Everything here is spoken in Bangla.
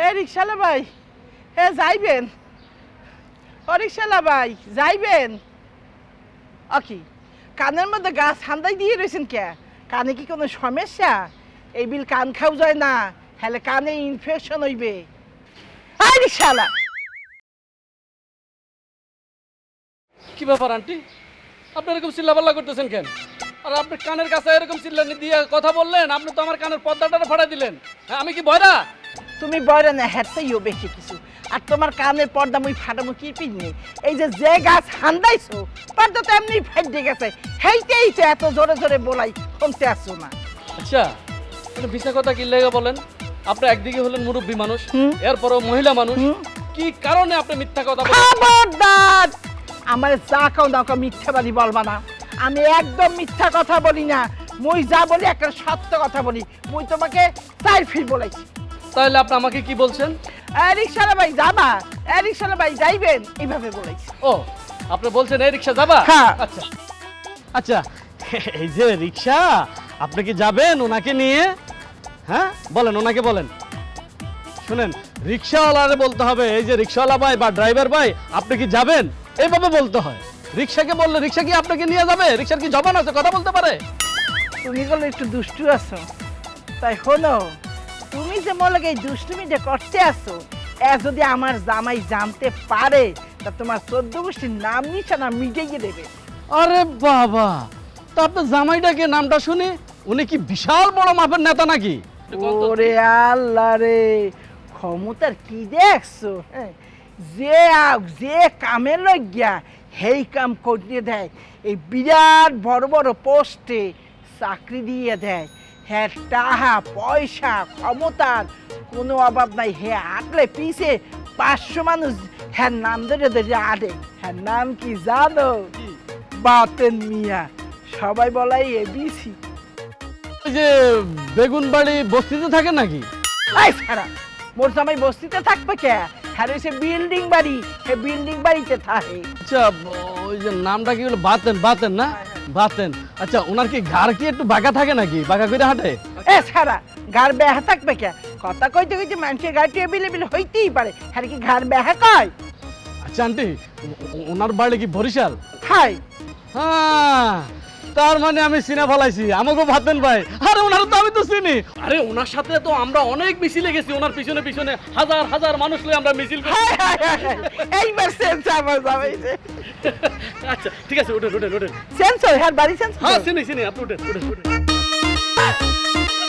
হে রিক্সালা ভাই, হে যাইবেন? ও রিক্সালা ভাই যাইবেন? কি কানের মধ্যে গাছ ঠান্ডাই দিয়ে রয়েছেন কে? কানে কি কোনো সমস্যা? এই বিল কান খাও যায় না, হলে কানে ইনফেকশন হইবে। আই রিক্সালা, কি ব্যাপার আন্টি, আপনি এরকম চিল্লাপাল্লা করতেছেন কেন? আর আপনি কানের কাছে এরকম চিল্লানি দিয়ে কথা বললেন, আপনি তো আমার কানের পর্দাটা ফাটাই দিলেন। হ্যাঁ, আমি কি বয়রা? তুমি বয়রা না, হেঁটেইও বেশি কিছু। আর তোমার কানের পর্দা মুই ফাটামু কি পিনে? এই যে যে গাছ হান্দাইছো পর্দা তো এমনি ফাইটে গেছে, হেইতেই তো এত জোরে জোরে বলাই শুনতে আসছো না। আচ্ছা, এটা মিশা কথা কি লেগে বলেন? আপনি একদিকে হলেন মুরব্বী মানুষ, হুম। এরপরও মহিলা মানুষ, হুম। কি কারণে আপনি মিথ্যা কথা বলেন? খবরদার, আমার যা কাও দাও মিথ্যা বাড়ি বলবা না। আমি একদম মিথ্যা কথা বলি না, মুই যা বলি একটা সত্য কথা বলি। মুই তোমাকে তাই ফির বলেছি। তাহলে আপনি আমাকে কি বলছেন? রিক্সালা ভাই যাবা? রিক্সালা ভাই যাইবেন? এইভাবে বলেছি। ও, আপনি বলছেন এই রিক্সা যাবা? হ্যাঁ। আচ্ছা আচ্ছা, এই যে রিক্সা, আপনি কি যাবেন ওনাকে নিয়ে? হ্যাঁ বলেন, ওনাকে বলেন। শুনেন, রিক্সাওয়ালারে বলতে হবে, এই যে রিক্সাওয়ালা ভাই বা ড্রাইভার ভাই, আপনি কি যাবেন, এইভাবে বলতে হয়। রিক্সাকে বললে রিক্সা কি আপনাকে নিয়ে যাবে? রিক্সার কি জবান আছে, কথা বলতে পারে? তুমি বলে একটু দুষ্টু আছো, তাই হলো তুমি যে মনে এই দুষ্টুমিটা করতে আসো, যদি আমার জামাই জানতে পারে তা তোমার 14 গোষ্ঠীর নাম নিশানা মিটিয়ে দেবে। আরে বাবা, তা আপনার জামাইটাকে নামটা শুনে, উনি কি বিশাল বড় মাপের নেতা নাকি? ওরে আল্লাহ রে, ক্ষমতার কি দেখছো? হ্যাঁ, যে কামে লজ্ঞা হেই কাম করিয়ে দেয়। এই বিরাট বড় বড় পোস্টে চাকরি দিয়ে দেয়। হ্যাঁ, টাকা পয়সা ক্ষমতার কোনো অভাব নাই। হে আটলে পিছে 500 মানুষ হ্যাঁ নাম ধরে ধরে আটে। হ্যাঁ নাম কি জানো? বাতেন মিয়া, সবাই বলাই এবিসি। এই যে বেগুনবাড়ি বস্তিতে থাকে নাকি? এই ছাড়া, মোর জামাই বস্তিতে থাকবে কে? হ্যাঁ রয়েছে বিল্ডিং বাড়ি, হে বিল্ডিং বাড়িতে থাকে। আচ্ছা, ওই যে নামটা কি হলো, বাতেন, বাতেন না? বাতেন। আচ্ছা, ওনার কি ঘাড় কি একটু বাঁকা থাকে নাকি, বাঁকা করে হাঁটে? এ ছাড়া, ঘর বেহা থাকবে কে? কথা কইতে কইতে মানুষের গাড়ি এবিলেবিল হইতেই পারে, হ্যাঁ কি ঘর বেহা কয়? আচ্ছা আন্টি, ওনার বাড়ি কি বরিশাল? হাই, হ্যাঁ, তার মানে আমি চিনে ফেলাইছি আমাকে ভাতেন ভাই। আরে ওনার তো আমি তো চিনি। আরে ওনার সাথে তো আমরা অনেক মিছিলে গেছি, ওনার পিছনে পিছনে হাজার হাজার মানুষ লয়ে আমরা মিছিল করি। হাই, হাই, হাই, হাই। এইবার সেন্স আমার জামাই যে আচ্ছা ঠিক আছে, ওঠেন ওঠেন ওঠেন। সেন্স হয়, হ্যাঁ বাড়ি সেন্স। হ্যাঁ চিনি চিনি, আপনি ওঠেন ওঠেন ওঠেন।